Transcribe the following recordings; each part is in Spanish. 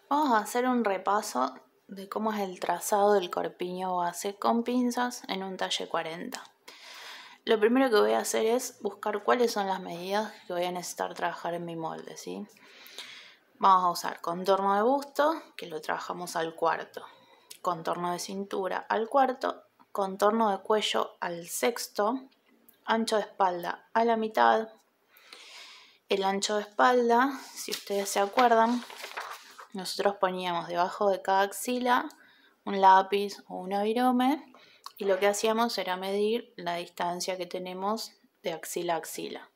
Vamos a hacer un repaso de cómo es el trazado del corpiño base con pinzas en un talle 40. Lo primero que voy a hacer es buscar cuáles son las medidas que voy a necesitar trabajar en mi molde, ¿sí? Vamos a usar contorno de busto, que lo trabajamos al cuarto, contorno de cintura al cuarto, contorno de cuello al sexto, ancho de espalda a la mitad. El ancho de espalda, si ustedes se acuerdan, nosotros poníamos debajo de cada axila un lápiz o un virome y lo que hacíamos era medir la distancia que tenemos de axila a axila.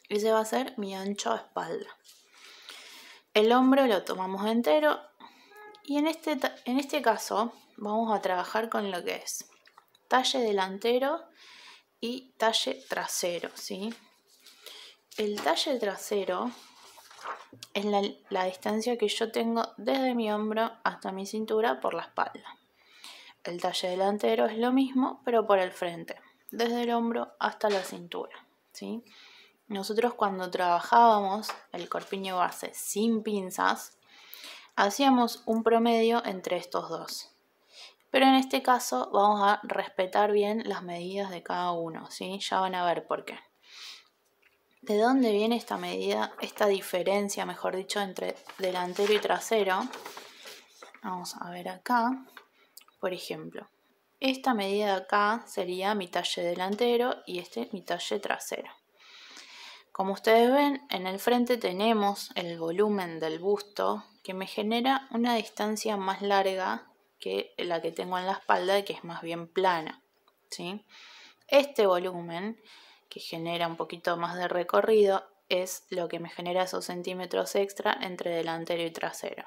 Ese va a ser mi ancho de espalda. El hombro lo tomamos entero y en este caso vamos a trabajar con lo que es talle delantero y talle trasero, ¿sí? El talle trasero es la distancia que yo tengo desde mi hombro hasta mi cintura por la espalda. El talle delantero es lo mismo, pero por el frente, desde el hombro hasta la cintura, ¿sí? Nosotros cuando trabajábamos el corpiño base sin pinzas, hacíamos un promedio entre estos dos. Pero en este caso vamos a respetar bien las medidas de cada uno, ¿sí? Ya van a ver por qué. ¿De dónde viene esta medida, esta diferencia, mejor dicho, entre delantero y trasero? Vamos a ver acá. Por ejemplo, esta medida de acá sería mi talle delantero y mi talle trasero. Como ustedes ven, en el frente tenemos el volumen del busto que me genera una distancia más larga que la que tengo en la espalda, que es más bien plana, ¿sí? Este volumen, que genera un poquito más de recorrido, es lo que me genera esos centímetros extra entre delantero y trasero.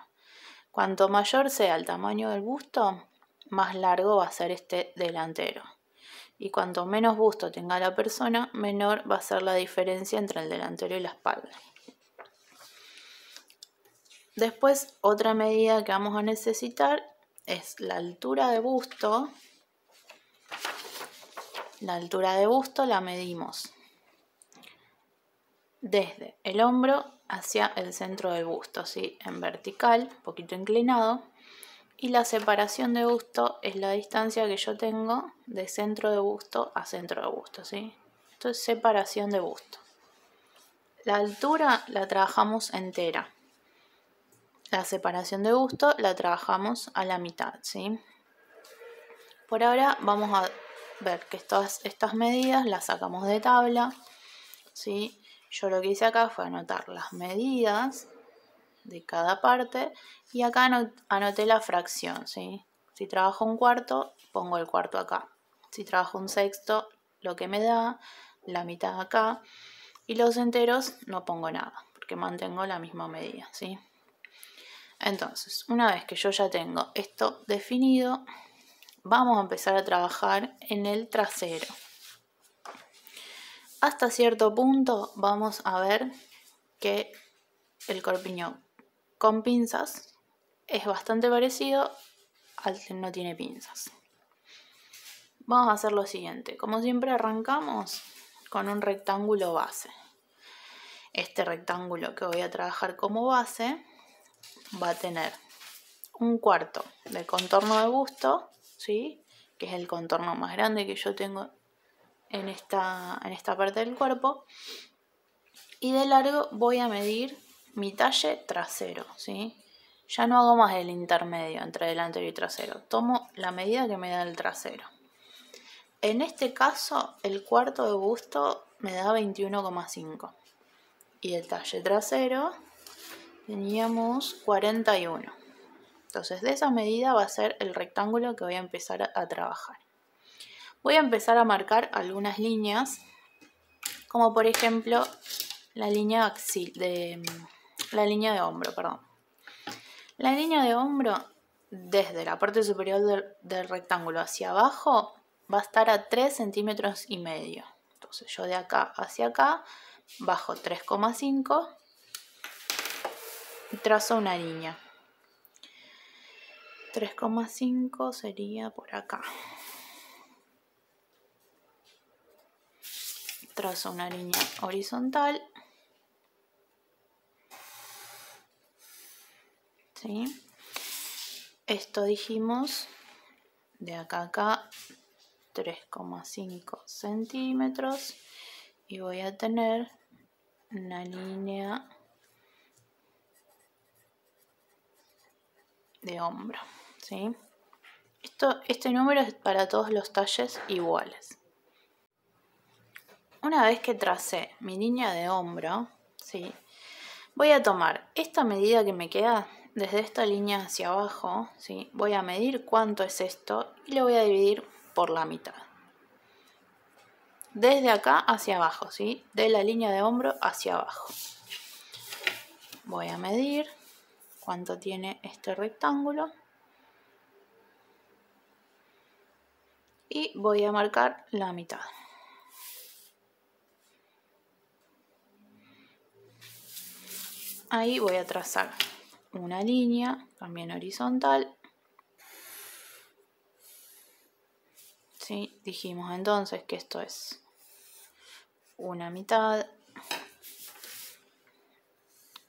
Cuanto mayor sea el tamaño del busto, más largo va a ser este delantero. Y cuanto menos busto tenga la persona, menor va a ser la diferencia entre el delantero y la espalda. Después, otra medida que vamos a necesitar es la altura de busto. La altura de busto la medimos desde el hombro hacia el centro del busto, ¿sí? En vertical, un poquito inclinado. Y la separación de busto es la distancia que yo tengo de centro de busto a centro de busto, ¿sí? Esto es separación de busto. La altura la trabajamos entera. La separación de busto la trabajamos a la mitad, ¿sí? Por ahora vamos a ver que todas estas medidas las sacamos de tabla, ¿sí? Yo lo que hice acá fue anotar las medidas de cada parte y acá anoté la fracción, ¿sí? Si trabajo un cuarto, pongo el cuarto acá. Si trabajo un sexto, lo que me da, la mitad acá. Y los enteros no pongo nada, porque mantengo la misma medida, ¿sí? Entonces, una vez que yo ya tengo esto definido, vamos a empezar a trabajar en el trasero. Hasta cierto punto vamos a ver que el corpiño con pinzas es bastante parecido al que no tiene pinzas. Vamos a hacer lo siguiente. Como siempre arrancamos con un rectángulo base. Este rectángulo que voy a trabajar como base va a tener un cuarto de contorno de busto, ¿sí? Que es el contorno más grande que yo tengo en esta parte del cuerpo. Y de largo voy a medir mi talle trasero, ¿sí? Ya no hago más el intermedio entre delantero y trasero. Tomo la medida que me da el trasero. En este caso, el cuarto de busto me da 21,5. Y el talle trasero teníamos 41. Entonces, de esa medida va a ser el rectángulo que voy a empezar a trabajar. Voy a empezar a marcar algunas líneas, como por ejemplo la línea de hombro, perdón. La línea de hombro, desde la parte superior del rectángulo hacia abajo, va a estar a 3,5 centímetros. Entonces yo de acá hacia acá bajo 3,5 y trazo una línea. 3,5 sería por acá. Trazo una línea horizontal. ¿sí? Esto dijimos de acá a acá 3,5 centímetros y voy a tener una línea de hombro, ¿sí? Este número es para todos los talles iguales. Una vez que tracé mi línea de hombro, ¿sí? Voy a tomar esta medida que me queda desde esta línea hacia abajo, ¿sí? Voy a medir cuánto es esto y lo voy a dividir por la mitad. Desde acá hacia abajo, ¿sí? De la línea de hombro hacia abajo. Voy a medir cuánto tiene este rectángulo. Y voy a marcar la mitad. Ahí voy a trazar una línea, también horizontal. ¿Sí? Dijimos entonces que esto es una mitad.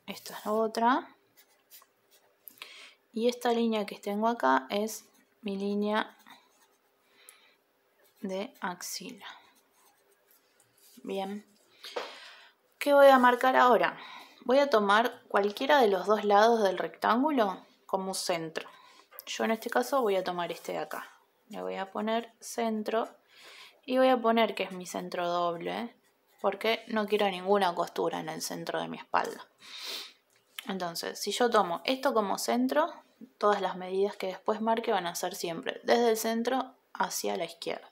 Esta es la otra. Y esta línea que tengo acá es mi línea de axila. Bien. ¿Qué voy a marcar ahora? Voy a tomar cualquiera de los dos lados del rectángulo como centro. Yo en este caso voy a tomar este de acá. Le voy a poner centro y voy a poner que es mi centro doble porque no quiero ninguna costura en el centro de mi espalda. Entonces, si yo tomo esto como centro, todas las medidas que después marque van a ser siempre desde el centro hacia la izquierda.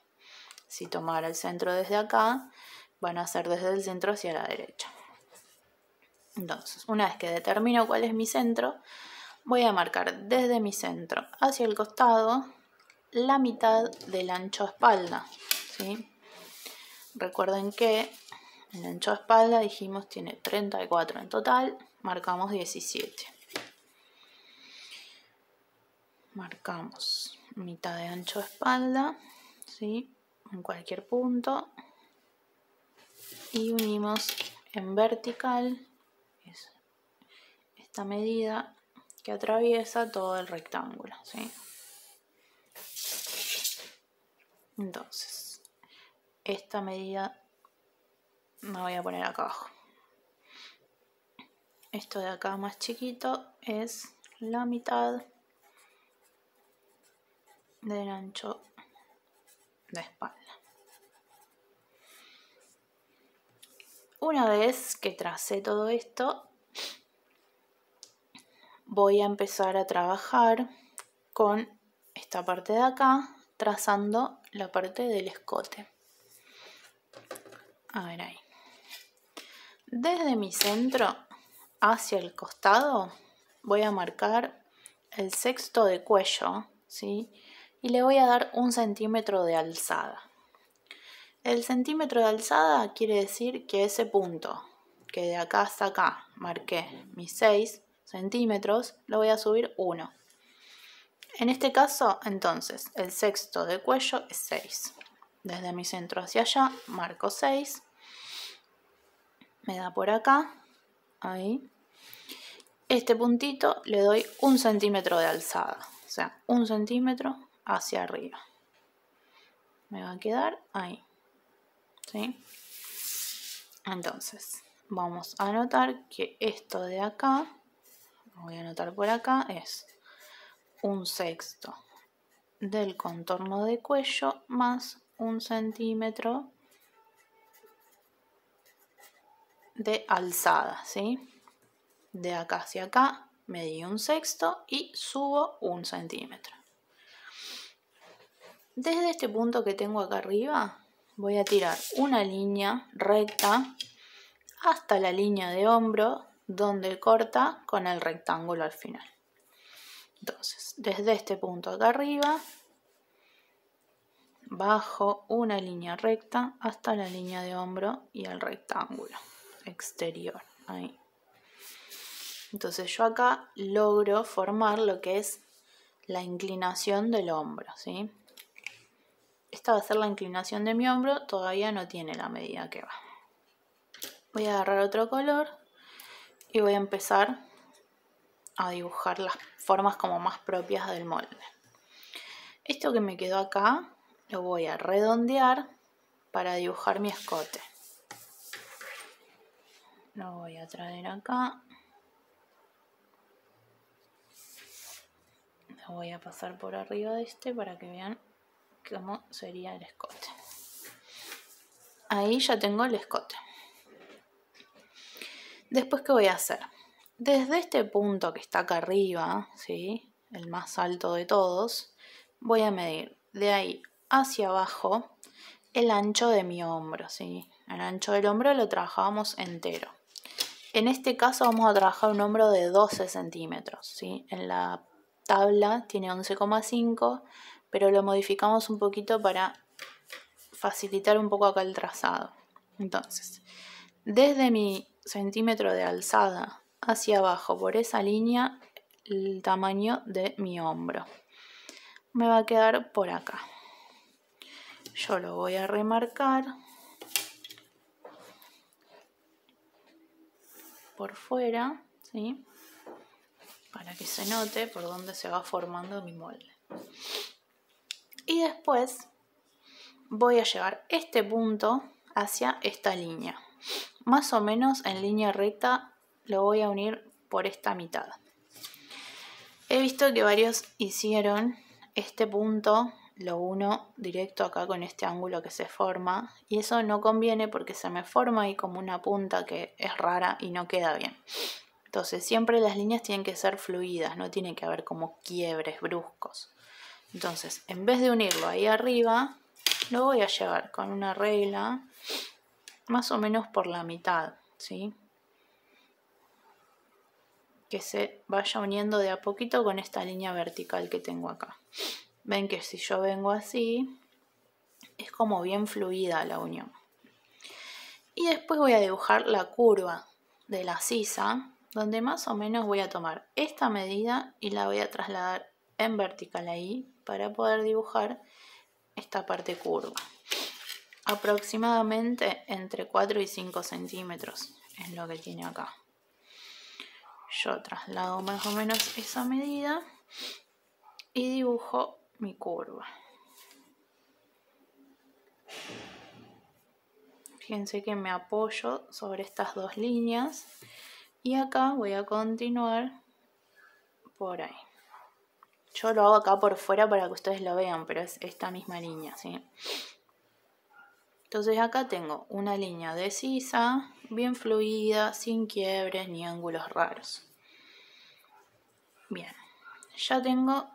Si tomara el centro desde acá, van a ser desde el centro hacia la derecha. Entonces, una vez que determino cuál es mi centro, voy a marcar desde mi centro hacia el costado la mitad del ancho de espalda, ¿sí? Recuerden que el ancho de espalda dijimos tiene 34 en total, marcamos 17. Marcamos mitad de ancho de espalda, ¿sí? En cualquier punto y unimos en vertical esta medida que atraviesa todo el rectángulo, ¿sí? Entonces, esta medida me voy a poner acá abajo. Esto de acá más chiquito es la mitad del ancho de espalda. Una vez que tracé todo esto, voy a empezar a trabajar con esta parte de acá, trazando la parte del escote. A ver ahí. Desde mi centro hacia el costado voy a marcar el sexto de cuello, ¿sí? Y le voy a dar 1 centímetro de alzada. El centímetro de alzada quiere decir que ese punto que de acá hasta acá marqué mis 6 centímetros, lo voy a subir 1. En este caso, entonces, el sexto de cuello es 6. Desde mi centro hacia allá marco 6. Me da por acá, ahí. Este puntito le doy 1 centímetro de alzada, o sea, 1 centímetro hacia arriba. Me va a quedar ahí, ¿sí? Entonces, vamos a anotar que esto de acá, lo voy a anotar por acá, es 1 sexto del contorno de cuello más 1 centímetro de alzada, ¿sí? De acá hacia acá medí 1 sexto y subo 1 centímetro. Desde este punto que tengo acá arriba voy a tirar una línea recta hasta la línea de hombro donde corta con el rectángulo al final. Entonces, desde este punto acá arriba bajo una línea recta hasta la línea de hombro y el rectángulo exterior, ahí. Entonces yo acá logro formar lo que es la inclinación del hombro, ¿sí? Esta va a ser la inclinación de mi hombro, todavía no tiene la medida que va. Voy a agarrar otro color y voy a empezar a dibujar las formas como más propias del molde. Esto que me quedó acá lo voy a redondear para dibujar mi escote. Lo voy a traer acá. Lo voy a pasar por arriba de este para que vean cómo sería el escote. Ahí ya tengo el escote. Después, ¿qué voy a hacer? Desde este punto que está acá arriba, ¿sí?, el más alto de todos, voy a medir de ahí hacia abajo el ancho de mi hombro, ¿sí? El ancho del hombro lo trabajábamos entero. En este caso vamos a trabajar un hombro de 12 centímetros, ¿sí? En la tabla tiene 11,5, pero lo modificamos un poquito para facilitar un poco acá el trazado. Entonces, desde mi centímetro de alzada hacia abajo por esa línea, el tamaño de mi hombro me va a quedar por acá. Yo lo voy a remarcar por fuera, ¿sí?, para que se note por dónde se va formando mi molde. Y después voy a llevar este punto hacia esta línea. Más o menos en línea recta lo voy a unir por esta mitad. He visto que varios hicieron este punto, lo uno directo acá con este ángulo que se forma, y eso no conviene porque se me forma ahí como una punta que es rara y no queda bien. Entonces siempre las líneas tienen que ser fluidas, no tiene que haber como quiebres bruscos. Entonces, en vez de unirlo ahí arriba, lo voy a llevar con una regla más o menos por la mitad, ¿sí?, que se vaya uniendo de a poquito con esta línea vertical que tengo acá. Ven que si yo vengo así, es como bien fluida la unión. Y después voy a dibujar la curva de la sisa, donde más o menos voy a tomar esta medida y la voy a trasladar en vertical ahí para poder dibujar esta parte curva. Aproximadamente entre 4 y 5 centímetros es lo que tiene acá. Yo traslado más o menos esa medida y dibujo mi curva. Fíjense que me apoyo sobre estas dos líneas y acá voy a continuar por ahí. Yo lo hago acá por fuera para que ustedes lo vean, pero es esta misma línea, ¿sí? Entonces acá tengo una línea de sisa, bien fluida, sin quiebres ni ángulos raros. Bien, ya tengo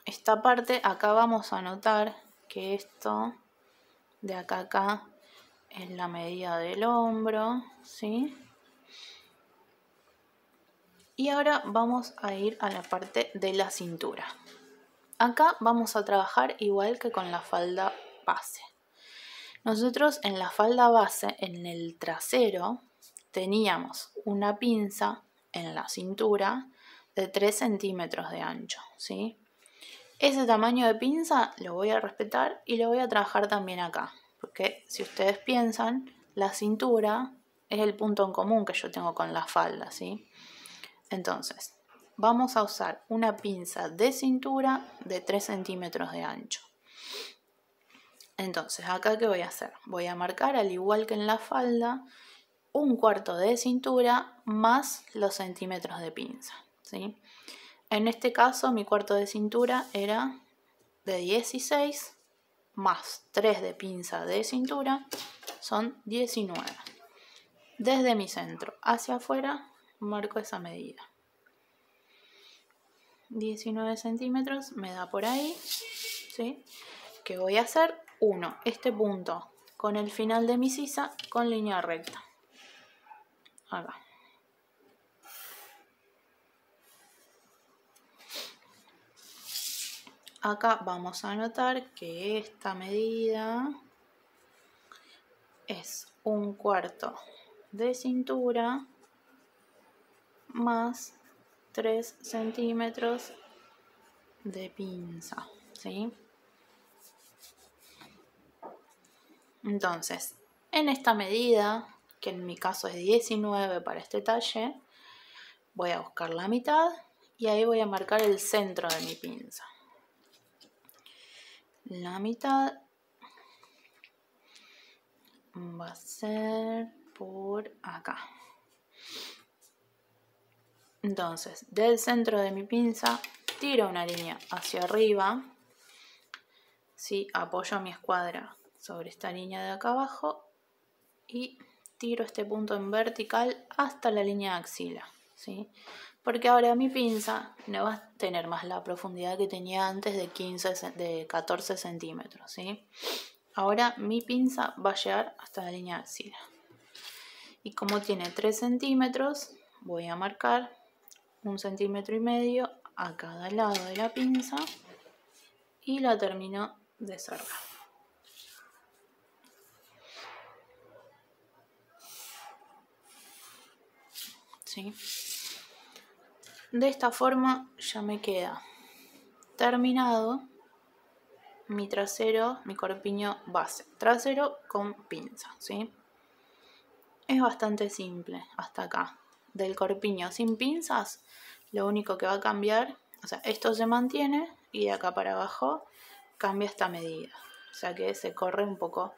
esta parte. Acá vamos a notar que esto de acá a acá es la medida del hombro, ¿sí? Y ahora vamos a ir a la parte de la cintura. Acá vamos a trabajar igual que con la falda base. Nosotros en la falda base, en el trasero, teníamos una pinza en la cintura de 3 centímetros de ancho, ¿sí? Ese tamaño de pinza lo voy a respetar y lo voy a trabajar también acá, porque si ustedes piensan, la cintura es el punto en común que yo tengo con la falda, ¿sí? Entonces, vamos a usar una pinza de cintura de 3 centímetros de ancho. Entonces, acá ¿qué voy a hacer? Voy a marcar, al igual que en la falda, un cuarto de cintura más los centímetros de pinza, ¿sí? En este caso, mi cuarto de cintura era de 16 más 3 de pinza de cintura, son 19. Desde mi centro hacia afuera, marco esa medida. 19 centímetros me da por ahí, ¿sí? ¿Qué voy a hacer? 1. Este punto con el final de mi sisa con línea recta. Acá. Acá vamos a notar que esta medida es un cuarto de cintura más 3 centímetros de pinza, ¿sí? Entonces, en esta medida que en mi caso es 19 para este talle, voy a buscar la mitad y ahí voy a marcar el centro de mi pinza. La mitad va a ser por acá. Entonces, del centro de mi pinza tiro una línea hacia arriba, ¿sí? Apoyo mi escuadra sobre esta línea de acá abajo y tiro este punto en vertical hasta la línea de axila, ¿sí? Porque ahora mi pinza no va a tener más la profundidad que tenía antes de 14 centímetros, ¿sí? Ahora mi pinza va a llegar hasta la línea de axila. Y como tiene 3 centímetros, voy a marcar 1,5 centímetros a cada lado de la pinza y la termino de cerrar. ¿Sí? De esta forma ya me queda terminado mi trasero, mi corpiño base, trasero con pinza, ¿sí? Es bastante simple hasta acá. Del corpiño sin pinzas, lo único que va a cambiar, o sea, esto se mantiene y de acá para abajo cambia esta medida. O sea que se corre un poco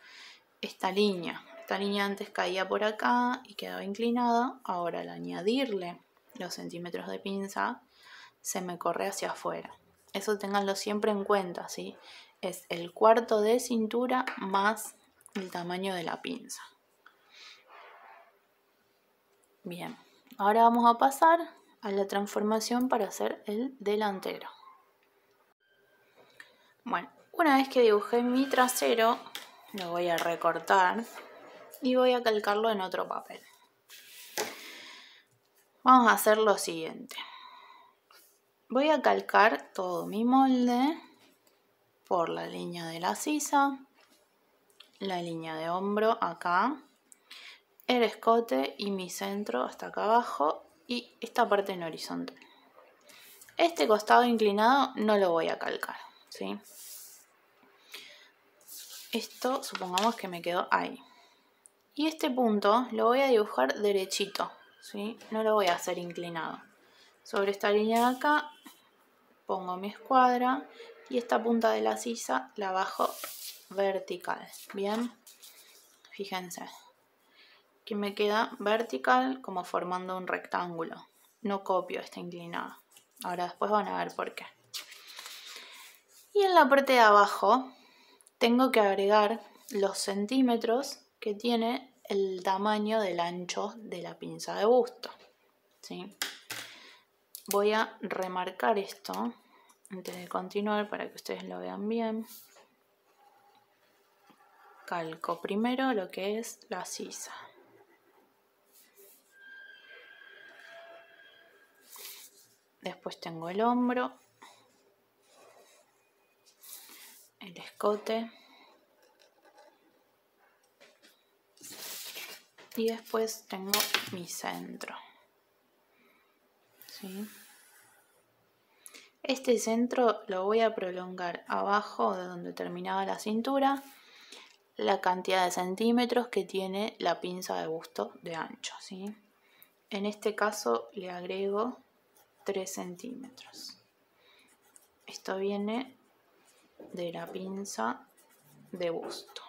esta línea. Esta línea antes caía por acá y quedaba inclinada. Ahora al añadirle los centímetros de pinza, se me corre hacia afuera. Eso ténganlo siempre en cuenta, ¿sí? Es el cuarto de cintura más el tamaño de la pinza. Bien, ahora vamos a pasar a la transformación para hacer el delantero. Bueno, una vez que dibujé mi trasero, lo voy a recortar y voy a calcarlo en otro papel. Vamos a hacer lo siguiente. Voy a calcar todo mi molde por la línea de la sisa, la línea de hombro acá, el escote y mi centro hasta acá abajo y esta parte en horizontal. Este costado inclinado no lo voy a calcar, ¿sí? Esto supongamos que me quedó ahí. Y este punto lo voy a dibujar derechito, ¿sí? No lo voy a hacer inclinado. Sobre esta línea de acá pongo mi escuadra y esta punta de la sisa la bajo vertical. Bien, fíjense que me queda vertical como formando un rectángulo. No copio esta inclinada. Ahora después van a ver por qué. Y en la parte de abajo tengo que agregar los centímetros que tiene el tamaño del ancho de la pinza de busto, ¿sí? Voy a remarcar esto antes de continuar para que ustedes lo vean bien. Calco primero lo que es la sisa. Después tengo el hombro, el escote y después tengo mi centro, ¿sí? Este centro lo voy a prolongar abajo de donde terminaba la cintura la cantidad de centímetros que tiene la pinza de busto de ancho, ¿sí? En este caso le agrego 3 centímetros. Esto viene de la pinza de busto.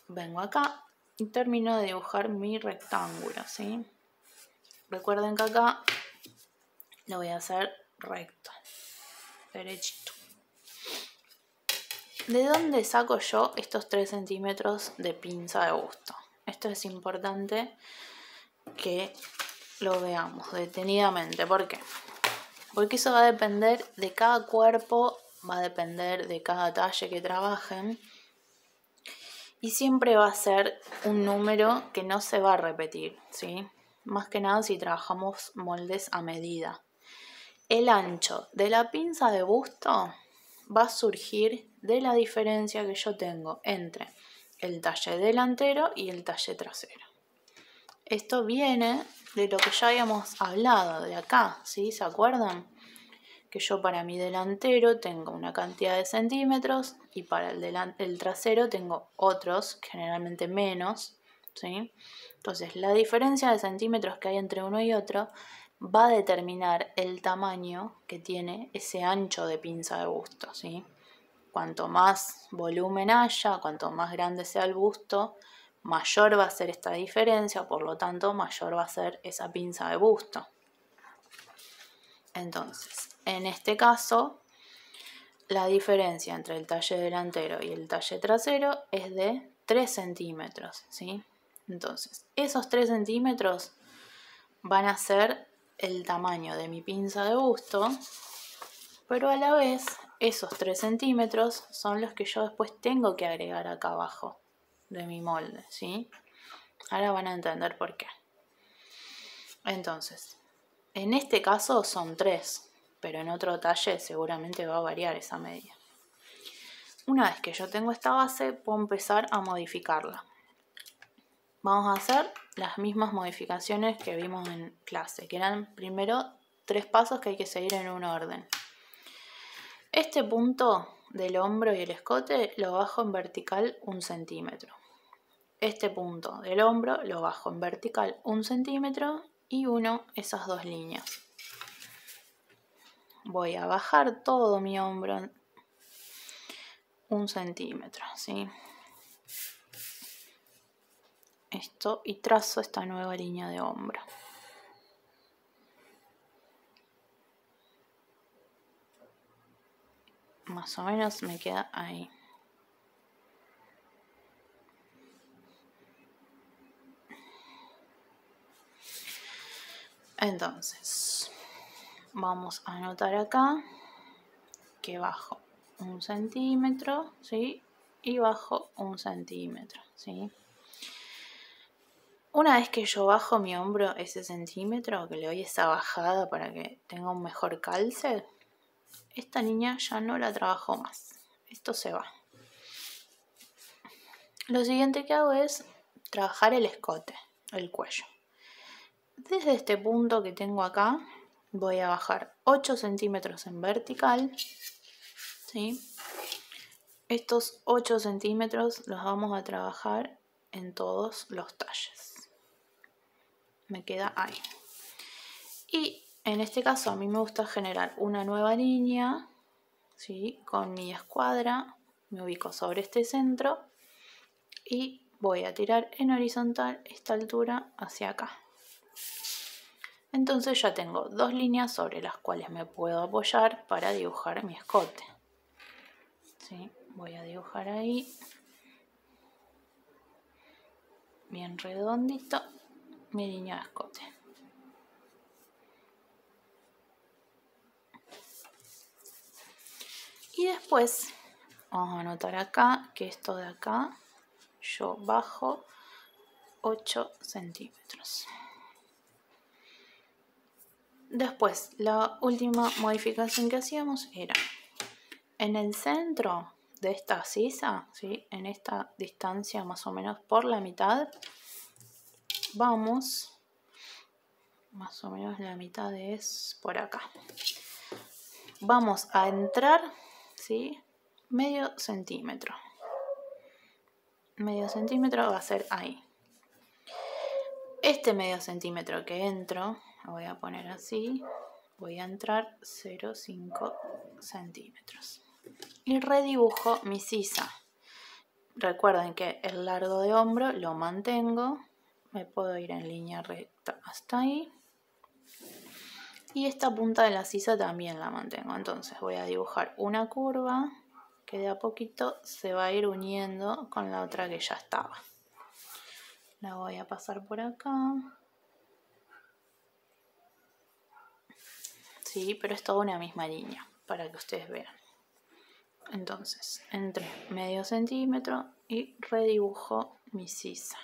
Vengo acá y termino de dibujar mi rectángulo, ¿sí? Recuerden que acá lo voy a hacer recto, derechito. ¿De dónde saco yo estos 3 centímetros de pinza de busto? Esto es importante que lo veamos detenidamente. ¿Por qué? Porque eso va a depender de cada cuerpo, va a depender de cada talle que trabajen y siempre va a ser un número que no se va a repetir, ¿sí? Más que nada si trabajamos moldes a medida. El ancho de la pinza de busto va a surgir de la diferencia que yo tengo entre el talle delantero y el talle trasero. Esto viene de lo que ya habíamos hablado de acá, ¿sí? ¿Se acuerdan? que yo para mi delantero tengo una cantidad de centímetros y para el trasero tengo otros, generalmente menos, ¿sí? Entonces la diferencia de centímetros que hay entre uno y otro va a determinar el tamaño que tiene ese ancho de pinza de busto, ¿sí? Cuanto más volumen haya, cuanto más grande sea el busto, mayor va a ser esta diferencia, por lo tanto mayor va a ser esa pinza de busto. Entonces, en este caso, la diferencia entre el talle delantero y el talle trasero es de 3 centímetros, ¿sí? Entonces, esos 3 centímetros van a ser el tamaño de mi pinza de busto, pero a la vez esos 3 centímetros son los que yo después tengo que agregar acá abajo de mi molde, ¿sí? Ahora van a entender por qué. Entonces, en este caso son 3, pero en otro talle seguramente va a variar esa medida. Una vez que yo tengo esta base, puedo empezar a modificarla. Vamos a hacer las mismas modificaciones que vimos en clase, que eran primero 3 pasos que hay que seguir en un orden. Este punto del hombro y el escote lo bajo en vertical 1 centímetro. Este punto del hombro lo bajo en vertical 1 centímetro y uno esas 2 líneas. Voy a bajar todo mi hombro 1 centímetro, ¿sí? Esto, y trazo esta nueva línea de hombro. Más o menos me queda ahí. Entonces, vamos a anotar acá que bajo 1 centímetro, ¿sí? Y bajo 1 centímetro, ¿sí? Una vez que yo bajo mi hombro ese centímetro, que le doy esa bajada para que tenga un mejor calce, esta línea ya no la trabajo más. Esto se va. Lo siguiente que hago es trabajar el escote, el cuello. Desde este punto que tengo acá, voy a bajar 8 centímetros en vertical, ¿sí? Estos 8 centímetros los vamos a trabajar en todos los talles. Me queda ahí. Y en este caso a mí me gusta generar una nueva línea, ¿sí? Con mi escuadra, me ubico sobre este centro y voy a tirar en horizontal esta altura hacia acá. Entonces ya tengo 2 líneas sobre las cuales me puedo apoyar para dibujar mi escote, ¿sí? Voy a dibujar ahí bien redondito mi línea de escote. Y después vamos a anotar acá que esto de acá yo bajo 8 centímetros. Después, la última modificación que hacíamos era en el centro de esta sisa, ¿sí? En esta distancia más o menos por la mitad, vamos, más o menos la mitad es por acá. Vamos a entrar, ¿sí? Medio centímetro. Medio centímetro va a ser ahí. Este medio centímetro que entro, lo voy a poner así, voy a entrar 0,5 centímetros. Y redibujo mi sisa. Recuerden que el largo de hombro lo mantengo, me puedo ir en línea recta hasta ahí. Y esta punta de la sisa también la mantengo. Entonces voy a dibujar una curva que de a poquito se va a ir uniendo con la otra que ya estaba. La voy a pasar por acá. Sí, pero es toda una misma línea para que ustedes vean. Entonces, entre medio centímetro y redibujo mi sisa.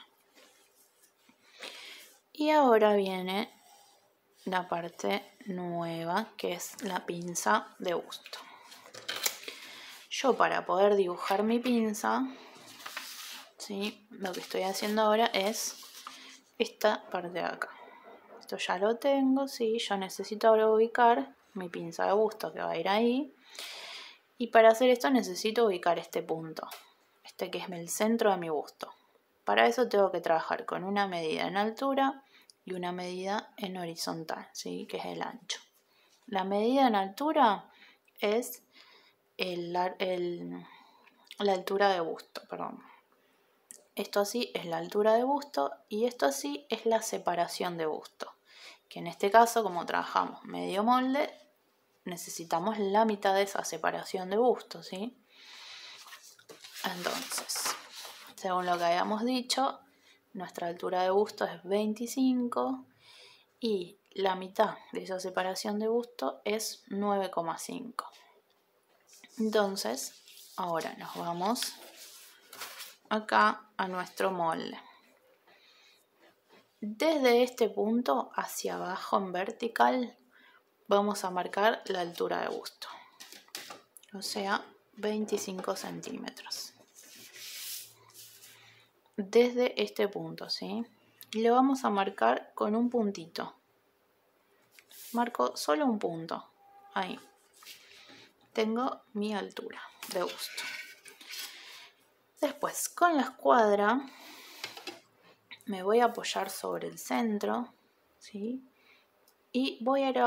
Y ahora viene la parte nueva, que es la pinza de busto. Yo para poder dibujar mi pinza, ¿sí? Lo que estoy haciendo ahora es esta parte de acá. Esto ya lo tengo, ¿sí? Yo necesito ahora ubicar mi pinza de busto que va a ir ahí. Y para hacer esto necesito ubicar este punto, este que es el centro de mi busto. Para eso tengo que trabajar con una medida en altura y una medida en horizontal, ¿sí? Que es el ancho. La medida en altura es la altura de busto, perdón. Esto así es la altura de busto y esto así es la separación de busto. Que en este caso, como trabajamos medio molde, necesitamos la mitad de esa separación de busto, ¿sí? Entonces, según lo que habíamos dicho, nuestra altura de busto es 25 y la mitad de esa separación de busto es 9,5. Entonces, ahora nos vamos acá a nuestro molde. Desde este punto hacia abajo en vertical vamos a marcar la altura de busto, o sea 25 centímetros. Desde este punto, ¿sí? Y lo vamos a marcar con un puntito. Marco solo un punto. Ahí. Tengo mi altura de busto. Después, con la escuadra, me voy a apoyar sobre el centro, ¿sí? Y voy a ir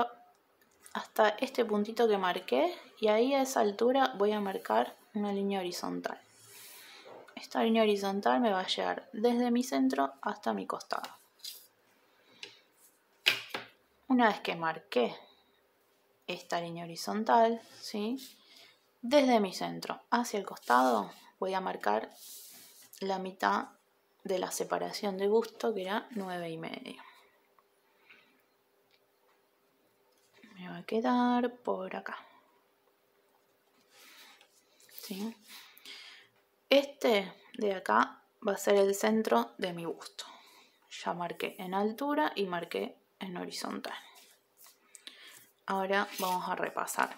hasta este puntito que marqué y ahí a esa altura voy a marcar una línea horizontal. Esta línea horizontal me va a llevar desde mi centro hasta mi costado. Una vez que marqué esta línea horizontal, ¿sí? Desde mi centro hacia el costado voy a marcar la mitad de la separación de busto, que era 9,5. Me va a quedar por acá, ¿sí? Este de acá va a ser el centro de mi busto. Ya marqué en altura y marqué en horizontal. Ahora vamos a repasar.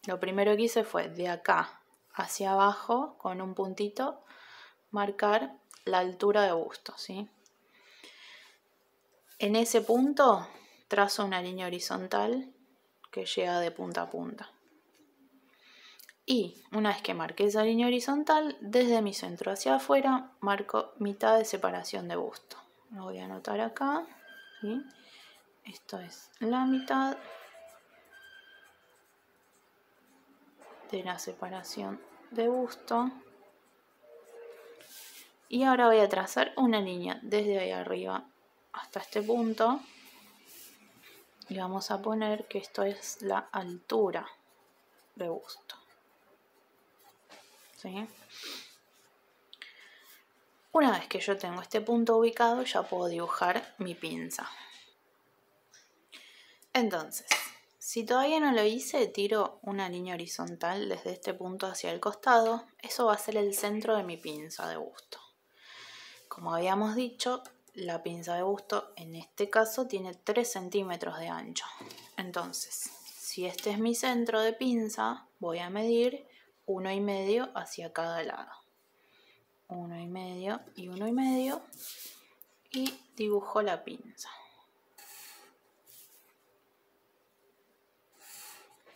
Lo primero que hice fue de acá hacia abajo, con un puntito, marcar la altura de busto, ¿sí? En ese punto trazo una línea horizontal que llega de punta a punta. Y una vez que marqué esa línea horizontal, desde mi centro hacia afuera, marco mitad de separación de busto. Lo voy a anotar acá, ¿sí? Esto es la mitad de la separación de busto. Y ahora voy a trazar una línea desde ahí arriba hasta este punto. Y vamos a poner que esto es la altura de busto, ¿sí? Una vez que yo tengo este punto ubicado, ya puedo dibujar mi pinza. Entonces, si todavía no lo hice, tiro una línea horizontal desde este punto hacia el costado. Eso va a ser el centro de mi pinza de busto. Como habíamos dicho, la pinza de busto en este caso tiene 3 centímetros de ancho. Entonces, si este es mi centro de pinza, voy a medir 1,5 hacia cada lado. 1,5 y 1,5 y dibujo la pinza.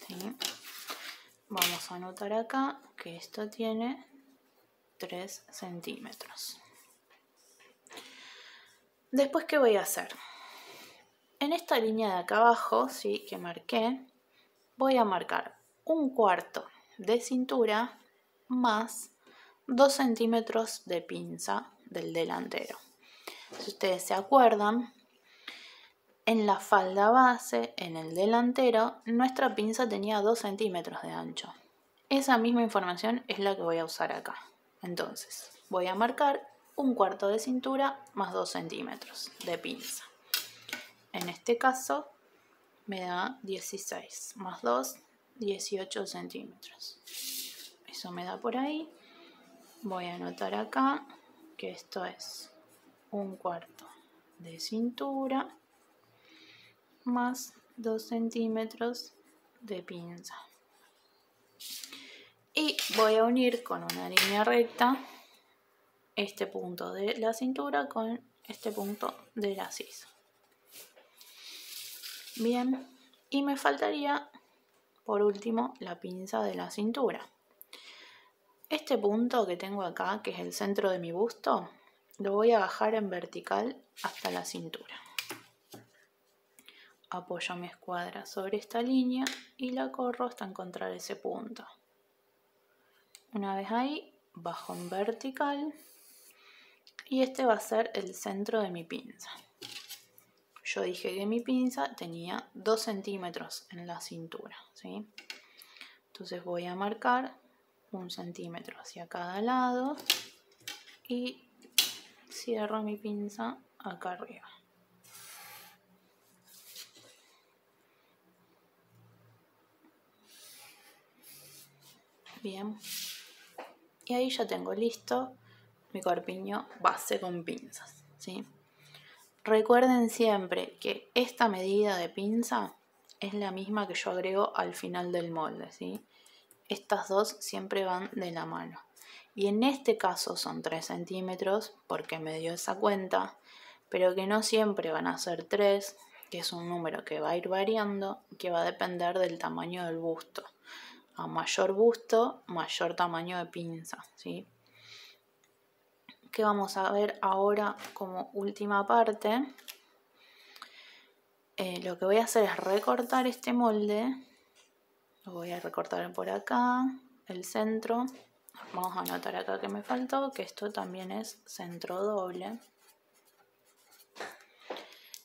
¿Sí? Vamos a anotar acá que esto tiene 3 centímetros. Después, ¿qué voy a hacer? En esta línea de acá abajo, ¿sí? Que marqué, voy a marcar 1/4 de cintura más 2 centímetros de pinza del delantero. Si ustedes se acuerdan, en la falda base, en el delantero, nuestra pinza tenía 2 centímetros de ancho. Esa misma información es la que voy a usar acá. Entonces, voy a marcar 1/4 de cintura más 2 centímetros de pinza. En este caso, me da 16 más 2, 18 centímetros. Eso me da por ahí. Voy a anotar acá que esto es 1/4 de cintura más 2 centímetros de pinza. Y voy a unir con una línea recta este punto de la cintura con este punto de la sisa. Bien, Y me faltaría, por último, la pinza de la cintura. Este punto que tengo acá, que es el centro de mi busto, lo voy a bajar en vertical hasta la cintura. Apoyo mi escuadra sobre esta línea y la corro hasta encontrar ese punto. Una vez ahí, bajo en vertical y este va a ser el centro de mi pinza. Yo dije que mi pinza tenía 2 centímetros en la cintura, ¿sí? Entonces voy a marcar 1 centímetro hacia cada lado y cierro mi pinza acá arriba. Bien. Y ahí ya tengo listo mi corpiño base con pinzas, ¿sí? Recuerden siempre que esta medida de pinza es la misma que yo agrego al final del molde, ¿sí? Estas dos siempre van de la mano. Y en este caso son 3 centímetros porque me dio esa cuenta, pero que no siempre van a ser 3, que es un número que va a ir variando, que va a depender del tamaño del busto. A mayor busto, mayor tamaño de pinza, ¿sí? Que vamos a ver ahora como última parte. Lo que voy a hacer es recortar este molde. Lo voy a recortar por acá, el centro. Vamos a anotar acá que me faltó, que esto también es centro doble.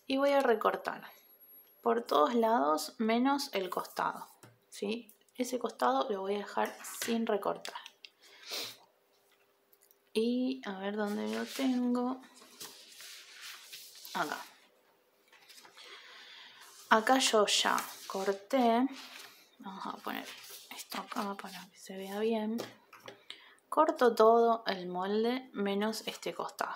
Y voy a recortar por todos lados menos el costado, ¿sí? Ese costado lo voy a dejar sin recortar. Y a ver dónde lo tengo. Acá. Acá yo ya corté. Vamos a poner esto acá para que se vea bien. Corto todo el molde menos este costado.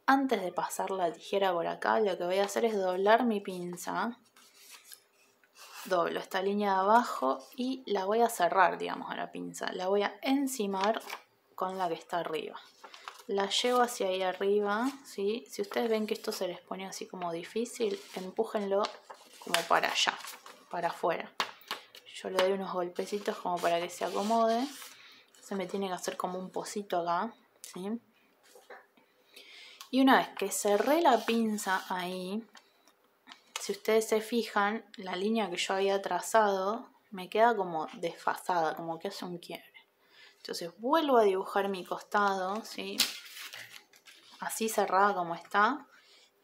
Antes de pasar la tijera por acá, lo que voy a hacer es doblar mi pinza. Doblo esta línea de abajo y la voy a cerrar, digamos, a la pinza. La voy a encimar con la que está arriba. La llevo hacia ahí arriba, ¿sí? Si ustedes ven que esto se les pone así como difícil, empújenlo como para allá, para afuera. Yo le doy unos golpecitos como para que se acomode. Se me tiene que hacer como un pocito acá, ¿sí? Y una vez que cerré la pinza ahí, si ustedes se fijan, la línea que yo había trazado me queda como desfasada, como que hace un quiebre. Entonces vuelvo a dibujar mi costado, ¿sí? Así cerrada como está,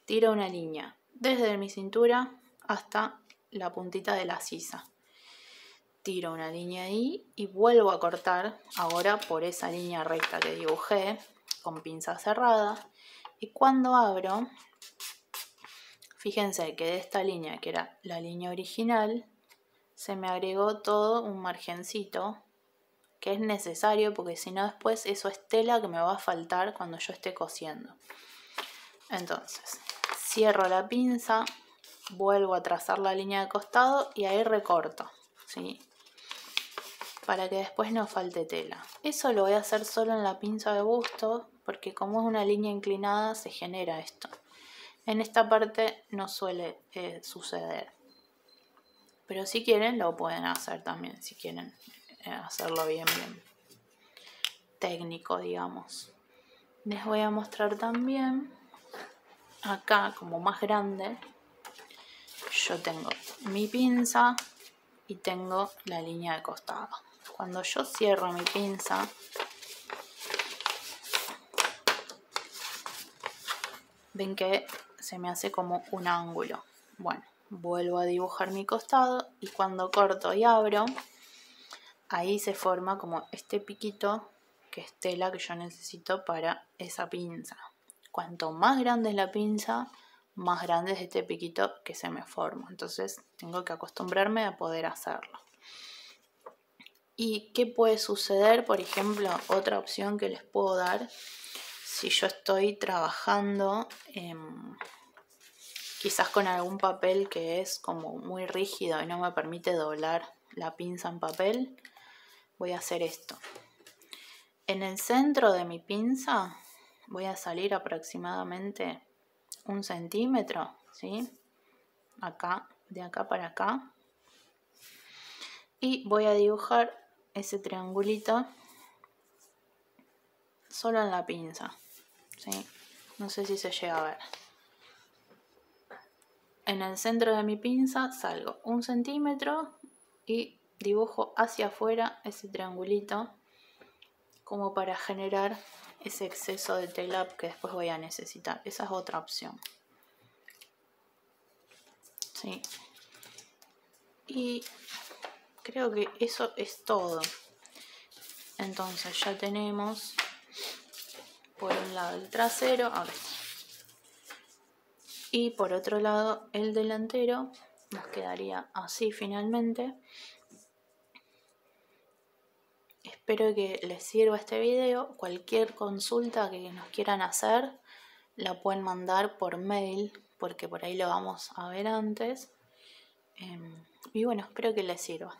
tiro una línea desde mi cintura hasta la puntita de la sisa. Tiro una línea ahí y vuelvo a cortar ahora por esa línea recta que dibujé con pinza cerrada. Y cuando abro, fíjense que de esta línea, que era la línea original, se me agregó todo un margencito que es necesario porque si no después eso es tela que me va a faltar cuando yo esté cosiendo. Entonces, cierro la pinza, vuelvo a trazar la línea de costado y ahí recorto, ¿sí? Para que después no falte tela. Eso lo voy a hacer solo en la pinza de busto porque como es una línea inclinada se genera esto. En esta parte no suele suceder. Pero si quieren lo pueden hacer también, si quieren hacerlo bien técnico, digamos. Les voy a mostrar también acá como más grande. Yo tengo mi pinza y tengo la línea de costado. Cuando yo cierro mi pinza, ven que se me hace como un ángulo. Bueno, vuelvo a dibujar mi costado y cuando corto y abro, ahí se forma como este piquito que es tela que yo necesito para esa pinza. Cuanto más grande es la pinza, más grande es este piquito que se me forma. Entonces tengo que acostumbrarme a poder hacerlo. ¿Y qué puede suceder? Por ejemplo, otra opción que les puedo dar, si yo estoy trabajando quizás con algún papel que es como muy rígido y no me permite doblar la pinza en papel, voy a hacer esto. En el centro de mi pinza voy a salir aproximadamente 1 centímetro, ¿sí? Acá, de acá para acá. Y voy a dibujar ese triangulito solo en la pinza, ¿sí? No sé si se llega a ver. En el centro de mi pinza salgo 1 centímetro y dibujo hacia afuera ese triangulito como para generar ese exceso de tela que después voy a necesitar. Esa es otra opción. ¿Sí? Y creo que eso es todo. Entonces ya tenemos por un lado el trasero, ahora está. Y por otro lado el delantero nos quedaría así finalmente. Espero que les sirva este video. Cualquier consulta que nos quieran hacer la pueden mandar por mail, porque por ahí lo vamos a ver antes. Y bueno, espero que les sirva.